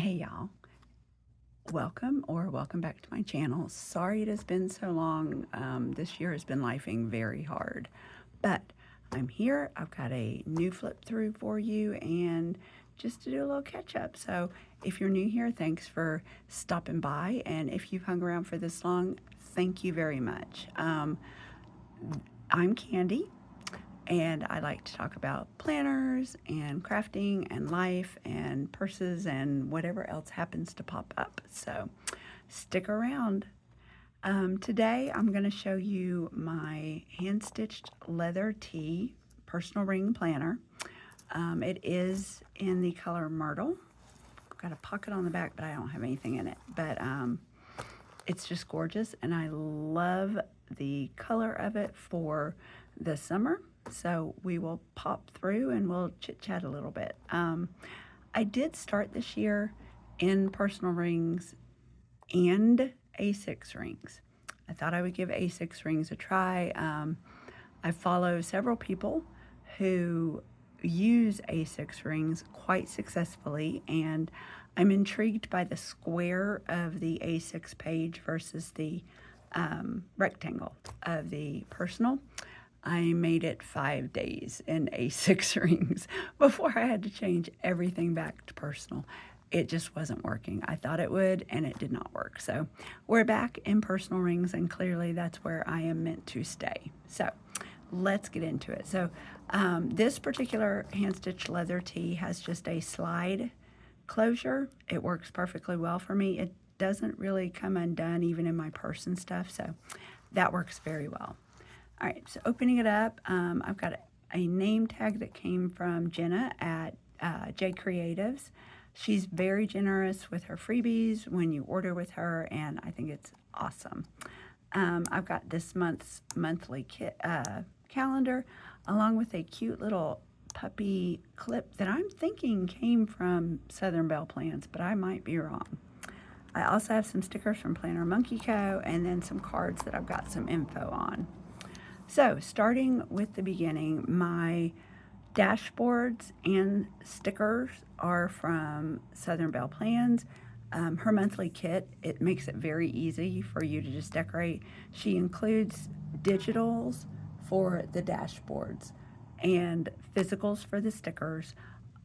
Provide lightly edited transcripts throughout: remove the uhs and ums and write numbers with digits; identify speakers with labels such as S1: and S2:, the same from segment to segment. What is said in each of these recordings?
S1: Hey y'all, welcome back to my channel. Sorry it has been so long. This year has been lifing very hard, but I'm here. I've got a new flip through for you and just to do a little catch up. So if you're new here, thanks for stopping by. And if you've hung around for this long, thank you very much. I'm Candy, and I like to talk about planners and crafting and life and purses and whatever else happens to pop up. So stick around. Today I'm going to show you my hand-stitched leather tee personal ring planner. It is in the color Myrtle. I've got a pocket on the back, but I don't have anything in it. But it's just gorgeous, and I love the color of it for the summer. So we will pop through and we'll chit chat a little bit. I did start this year in personal rings and A6 rings. I thought I would give A6 rings a try. I follow several people who use A6 rings quite successfully, and I'm intrigued by the square of the A6 page versus the rectangle of the personal. I made it 5 days in A6 rings before I had to change everything back to personal. It just wasn't working. I thought it would, and it did not work. So we're back in personal rings, and clearly that's where I am meant to stay. So let's get into it. So this particular hand-stitched leather tee has just a slide closure. It works perfectly well for me. It doesn't really come undone even in my purse and stuff, so that works very well. All right, so opening it up, I've got a name tag that came from Jenna at J Creatives. She's very generous with her freebies when you order with her, and I think it's awesome. I've got this month's monthly calendar, along with a cute little puppy clip that I'm thinking came from Southern Belle Plans, but I might be wrong. I also have some stickers from Planner Monkey Co., and then some cards that I've got some info on. So starting with the beginning, my dashboards and stickers are from Southern Belle Plans. Her monthly kit, it makes it very easy for you to just decorate. She includes digitals for the dashboards and physicals for the stickers.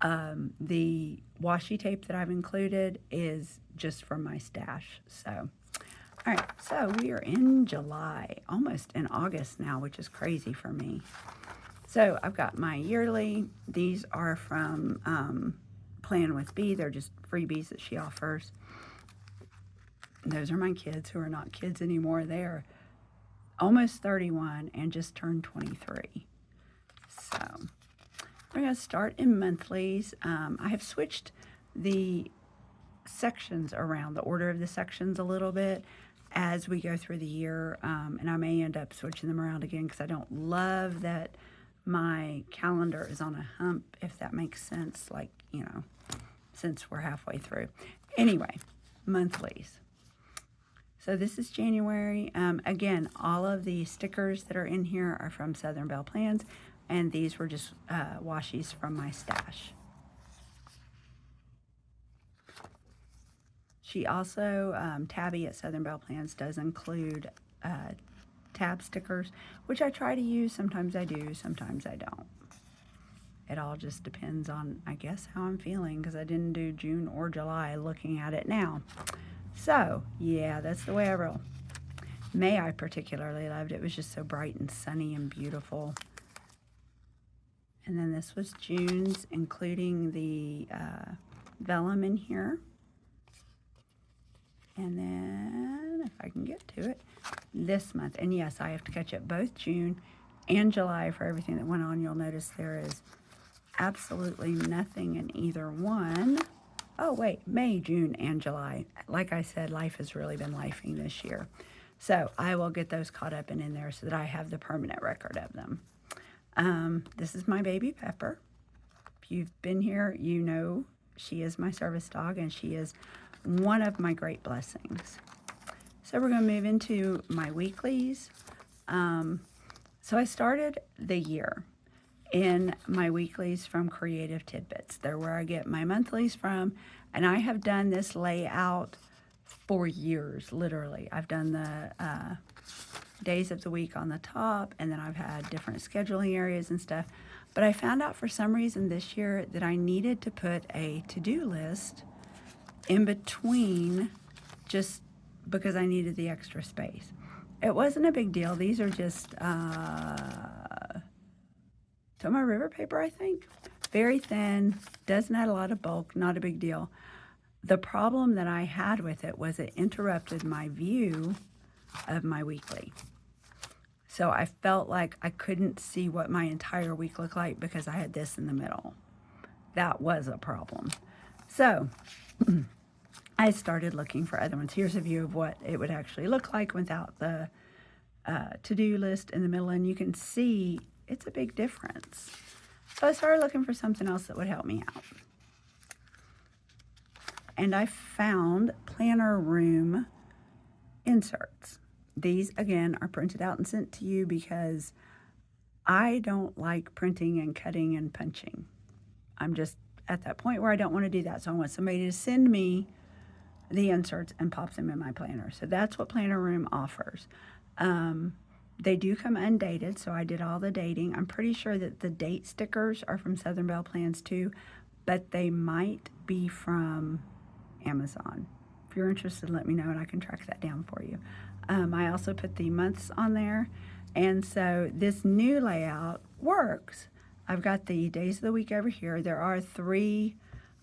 S1: The washi tape that I've included is just from my stash. So all right, so we are in July, almost in August now, which is crazy for me. So I've got my yearly. These are from Plan with B. They're just freebies that she offers. Those are my kids who are not kids anymore. They are almost 31 and just turned 23. So we're going to start in monthlies. I have switched the sections around, the order of the sections a little bit as we go through the year, and I may end up switching them around again because I don't love that my calendar is on a hump, if that makes sense, like, you know, since we're halfway through. Anyway, monthlies. So this is January. Again, all of the stickers that are in here are from Southern Belle Plans, and these were just washies from my stash. She also, Tabby at Southern Belle Plans does include tab stickers, which I try to use. Sometimes I do, sometimes I don't. It all just depends on, I guess, how I'm feeling, because I didn't do June or July looking at it now. So, yeah, that's the way I roll. May I particularly loved. It was just so bright and sunny and beautiful. And then this was June's, including the vellum in here. And then, if I can get to it, this month. And yes, I have to catch up both June and July for everything that went on. You'll notice there is absolutely nothing in either one. Oh, wait, May, June, and July. Like I said, life has really been lifing this year. So I will get those caught up and in there so that I have the permanent record of them. This is my baby Pepper. If you've been here, you know she is my service dog, and she is one of my great blessings. So we're going to move into my weeklies. So I started the year in my weeklies from Creative Tidbits. They're where I get my monthlies from, and I have done this layout for years, literally. I've done the days of the week on the top, and then I've had different scheduling areas and stuff. But I found out for some reason this year that I needed to put a to-do list in between, just because I needed the extra space. It wasn't a big deal. These are just Toma River paper, I think. Very thin, doesn't add a lot of bulk, not a big deal. The problem that I had with it was it interrupted my view of my weekly. So I felt like I couldn't see what my entire week looked like because I had this in the middle. That was a problem. So I started looking for other ones. Here's a view of what it would actually look like without the to-do list in the middle, and you can see it's a big difference. So I started looking for something else that would help me out. And I found planner room inserts. These, again, are printed out and sent to you because I don't like printing and cutting and punching. I'm just at that point where I don't want to do that. So I want somebody to send me the inserts and pop them in my planner. So that's what Planner Room offers. They do come undated, so I did all the dating. I'm pretty sure that the date stickers are from Southern Belle Plans too, but they might be from Amazon. If you're interested, let me know and I can track that down for you. I also put the months on there, and so this new layout works. I've got the days of the week over here. There are 3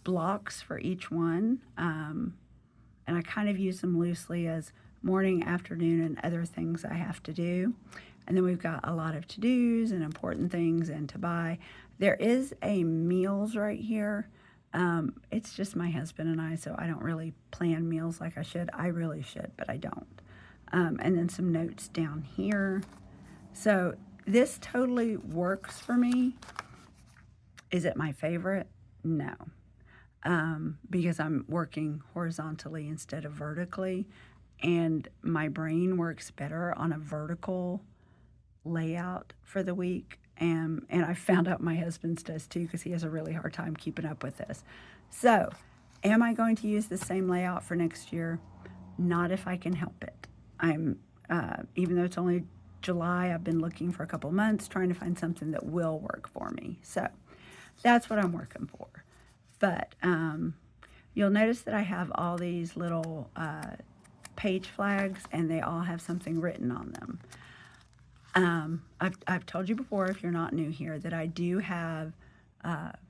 S1: blocks for each one, and I kind of use them loosely as morning, afternoon, and other things I have to do. And then we've got a lot of to-dos and important things and to buy. There is a meals right here. It's just my husband and I, so I don't really plan meals like I should. I really should, but I don't. And then some notes down here. So this totally works for me. Is it my favorite? No. Because I'm working horizontally instead of vertically, and my brain works better on a vertical layout for the week. And I found out my husband's does too, because he has a really hard time keeping up with this. So, am I going to use the same layout for next year? Not if I can help it. I'm, even though it's only July, I've been looking for a couple months trying to find something that will work for me. So, that's what I'm working for. But you'll notice that I have all these little page flags, and they all have something written on them. I've told you before, if you're not new here, that I do have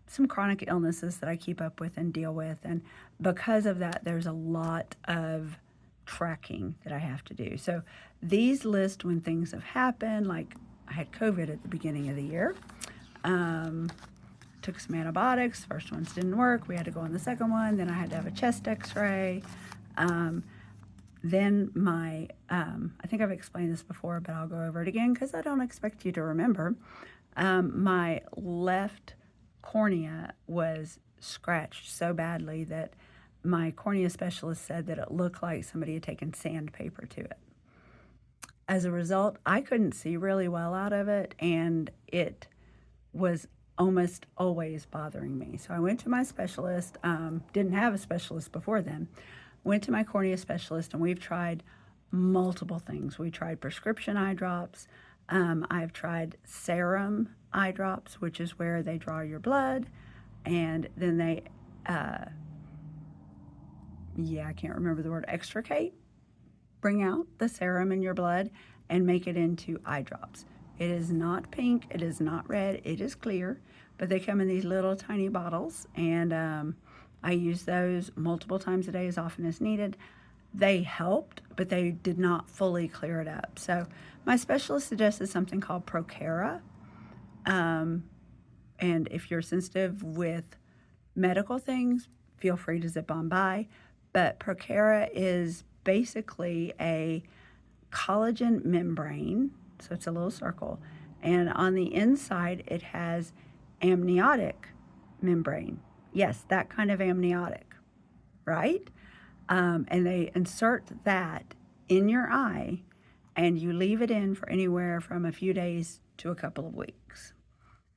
S1: some chronic illnesses that I keep up with and deal with, and because of that, there's a lot of tracking that I have to do. So these list when things have happened, like I had COVID at the beginning of the year. Took some antibiotics. First ones didn't work. We had to go on the second one. Then I had to have a chest x-ray. Then my, I think I've explained this before, but I'll go over it again because I don't expect you to remember. My left cornea was scratched so badly that my cornea specialist said that it looked like somebody had taken sandpaper to it. As a result, I couldn't see really well out of it, and it was almost always bothering me. So I went to my specialist, didn't have a specialist before then, went to my cornea specialist, and we've tried multiple things. We tried prescription eye drops. I've tried serum eye drops, which is where they draw your blood, and then they, I can't remember the word, extricate, bring out the serum in your blood and make it into eye drops. It is not pink, it is not red, it is clear, but they come in these little tiny bottles, and I use those multiple times a day as often as needed. They helped, but they did not fully clear it up. So my specialist suggested something called Procara, and if you're sensitive with medical things, feel free to zip on by. But Procara is basically a collagen membrane, so it's a little circle, and on the inside it has amniotic membrane. Yes, that kind of amniotic, right? And they insert that in your eye, and you leave it in for anywhere from a few days to a couple of weeks.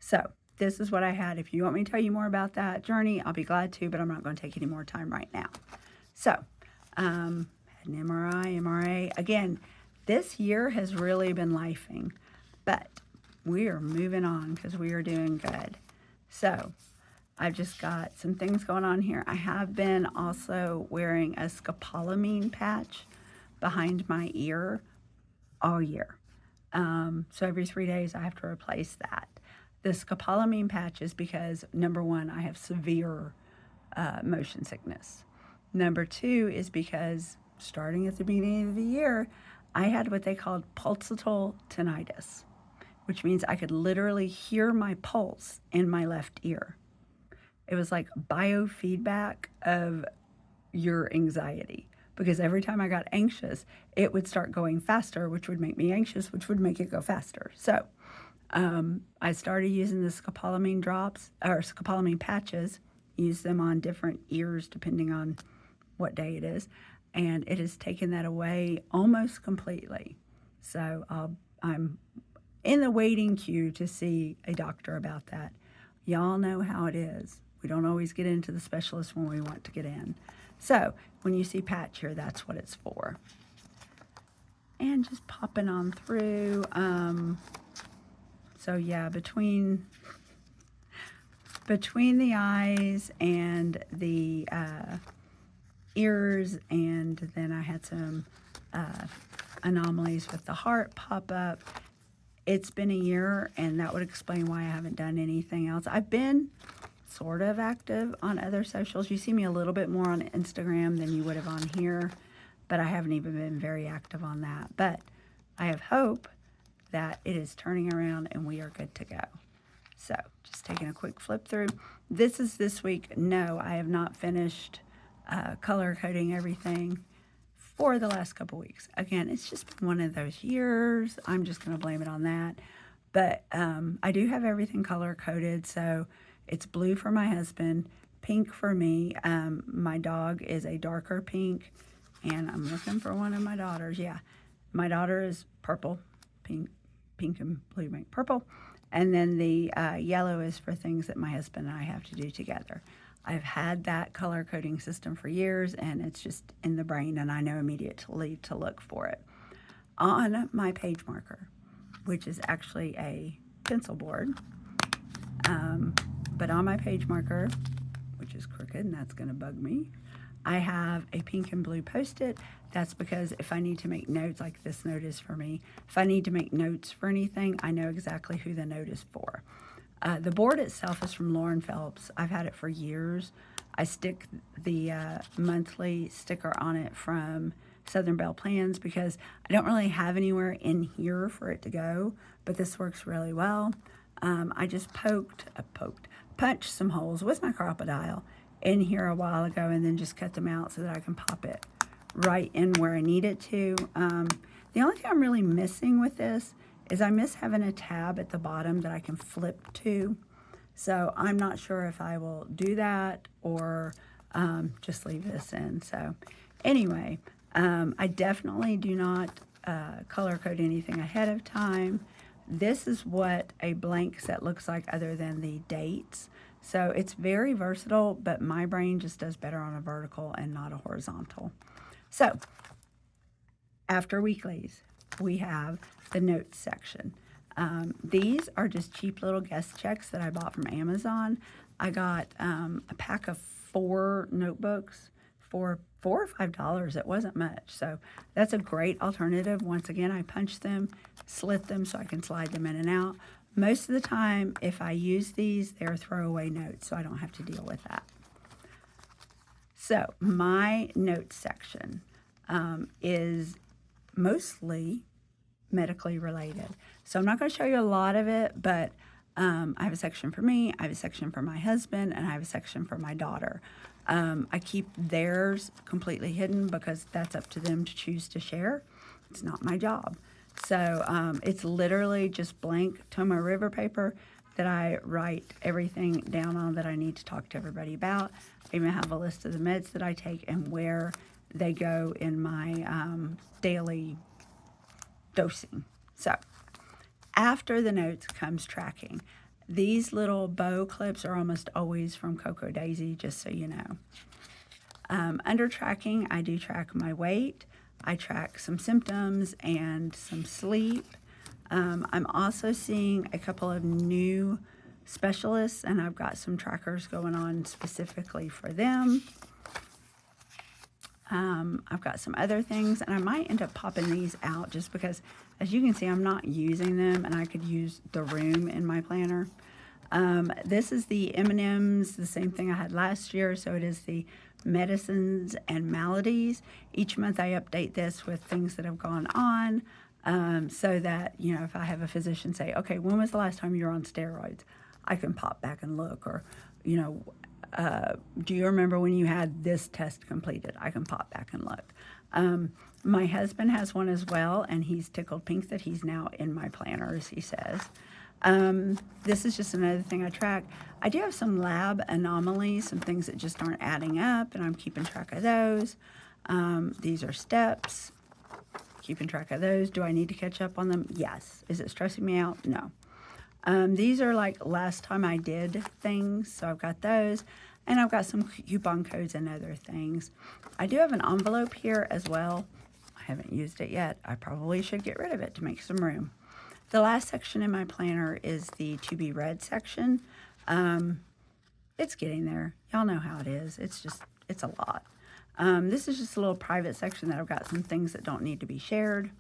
S1: So this is what I had. If you want me to tell you more about that journey, I'll be glad to, but I'm not going to take any more time right now. So, had an MRA. Again, this year has really been lifing, but we are moving on because we are doing good. So, I've just got some things going on here. I have been also wearing a scopolamine patch behind my ear all year. So every 3 days I have to replace that. The scopolamine patch is because, number one, I have severe motion sickness. Number two is because starting at the beginning of the year, I had what they called pulsatile tinnitus, which means I could literally hear my pulse in my left ear. It was like biofeedback of your anxiety, because every time I got anxious, it would start going faster, which would make me anxious, which would make it go faster. So I started using the scopolamine drops or scopolamine patches, use them on different ears depending on what day it is, and it has taken that away almost completely. So I'm in the waiting queue to see a doctor about that. Y'all know how it is. We don't always get into the specialist when we want to get in. So when you see patch here, that's what it's for. And just popping on through. So yeah, between the eyes and the ears, and then I had some anomalies with the heart pop up. It's been a year, and that would explain why I haven't done anything else. I've been sort of active on other socials. You see me a little bit more on Instagram than you would have on here, but I haven't even been very active on that. But I have hope that it is turning around and we are good to go. So just taking a quick flip through. This is this week. No, I have not finished color coding everything for the last couple weeks. Again, it's just been one of those years. I'm just going to blame it on that. But I do have everything color coded. So it's blue for my husband, pink for me. My dog is a darker pink, and I'm looking for one of my daughters. Yeah, my daughter is purple, pink and blue make purple. And then the yellow is for things that my husband and I have to do together. I've had that color coding system for years, and it's just in the brain, and I know immediately to look for it. On my page marker, which is actually a pencil board, but on my page marker, which is crooked, and that's going to bug me, I have a pink and blue Post-it. That's because if I need to make notes, like this note is for me, if I need to make notes for anything, I know exactly who the note is for. The board itself is from Lauren Phelps. I've had it for years. I stick the monthly sticker on it from Southern Belle Plans because I don't really have anywhere in here for it to go, but this works really well. I just punched some holes with my Crop-A-Dile in here a while ago, and then just cut them out so that I can pop it right in where I need it to. The only thing I'm really missing with this is I miss having a tab at the bottom that I can flip to. So I'm not sure if I will do that or just leave this in. So anyway, I definitely do not color code anything ahead of time. This is what a blank set looks like other than the dates. So it's very versatile, but my brain just does better on a vertical and not a horizontal. So after weeklies, we have the notes section. These are just cheap little guest checks that I bought from Amazon. I got a pack of 4 notebooks for $4 or $5. It wasn't much. So that's a great alternative. Once again, I punch them, slit them so I can slide them in and out. Most of the time, if I use these, they're throwaway notes, so I don't have to deal with that. So my notes section is mostly medically related. So I'm not going to show you a lot of it, but I have a section for me, I have a section for my husband, and I have a section for my daughter. I keep theirs completely hidden because that's up to them to choose to share. It's not my job. So it's literally just blank Tomo River paper that I write everything down on that I need to talk to everybody about. I even have a list of the meds that I take and where they go in my daily dosing. So after the notes comes tracking. These little bow clips are almost always from Cocoa Daisy, just so you know. Under tracking, I do track my weight. I track some symptoms and some sleep. I'm also seeing a couple of new specialists, and I've got some trackers going on specifically for them. I've got some other things, and I might end up popping these out just because, as you can see, I'm not using them, and I could use the room in my planner. This is the M&Ms, the same thing I had last year, so it is the medicines and maladies. Each month I update this with things that have gone on, so that, you know, if I have a physician say, okay, when was the last time you were on steroids? I can pop back and look, or, you know, do you remember when you had this test completed? I can pop back and look. My husband has one as well, and he's tickled pink that he's now in my planner, as he says. This is just another thing I track. I do have some lab anomalies, some things that just aren't adding up, and I'm keeping track of those. These are steps, keeping track of those. Do I need to catch up on them? Yes. Is it stressing me out? No. These are like last time I did things, so I've got those, and I've got some coupon codes and other things. I do have an envelope here as well. I haven't used it yet. I probably should get rid of it to make some room. The last section in my planner is the to be read section. It's getting there. Y'all know how it is. It's a lot. This is just a little private section that I've got some things that don't need to be shared.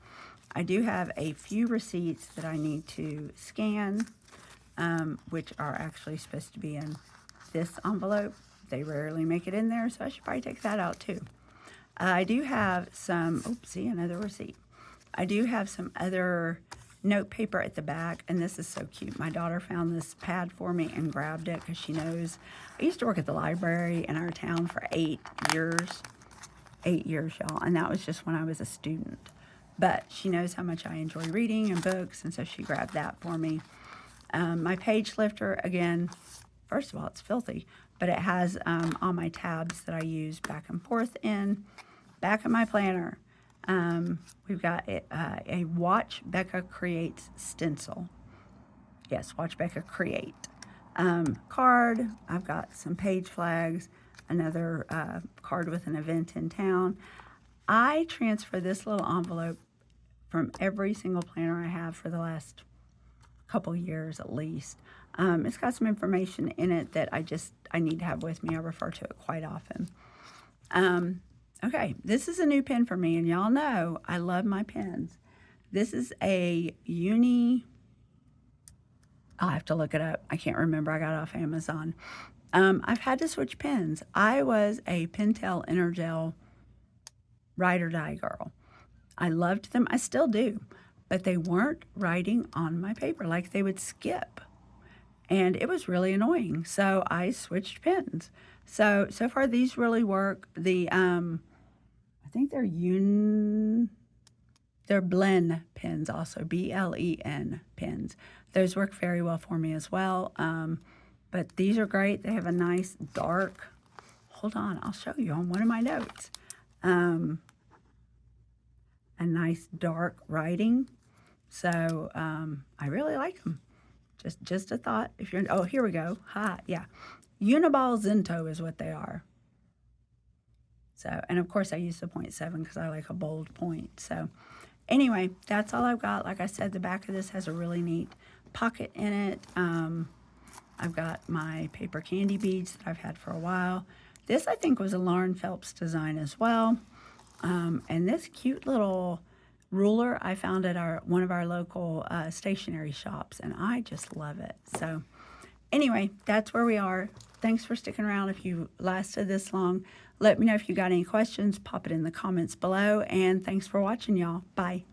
S1: I do have a few receipts that I need to scan, which are actually supposed to be in this envelope. They rarely make it in there, so I should probably take that out too. I do have some, oopsie, another receipt. I do have some other note paper at the back, and this is so cute. My daughter found this pad for me and grabbed it because she knows I used to work at the library in our town for 8 years. 8 years, y'all, and that was just when I was a student. But she knows how much I enjoy reading and books, and so she grabbed that for me. My page lifter, again, first of all, it's filthy, but it has all my tabs that I use back and forth in. Back of my planner, we've got a Watch Becca Creates stencil. Yes, Watch Becca Create. Card, I've got some page flags, another card with an event in town. I transfer this little envelope from every single planner I have for the last couple years at least. It's got some information in it that I need to have with me. I refer to it quite often. Okay, this is a new pen for me, and y'all know I love my pens. This is a I'll have to look it up. I can't remember. I got it off Amazon. I've had to switch pens. I was a Pentel Energel ride or die girl. I loved them. I still do. But they weren't writing on my paper. Like, they would skip. And it was really annoying. So I switched pens. So far these really work. The I think they're Blen pens also. BLEN pens. Those work very well for me as well. But these are great. They have a nice dark, hold on, I'll show you on one of my notes. A nice dark writing. So I really like them. Just a thought. If you're, oh, here we go. Yeah. Uniball Zinto is what they are. So, and of course I use the 0.7 because I like a bold point. So anyway, that's all I've got. Like I said, the back of this has a really neat pocket in it. I've got my paper candy beads that I've had for a while. This, I think, was a Lauren Phelps design as well. And this cute little ruler I found at one of our local stationery shops, and I just love it. So anyway, that's where we are. Thanks for sticking around. If you lasted this long, let me know if you got any questions. Pop it in the comments below, and thanks for watching, y'all. Bye.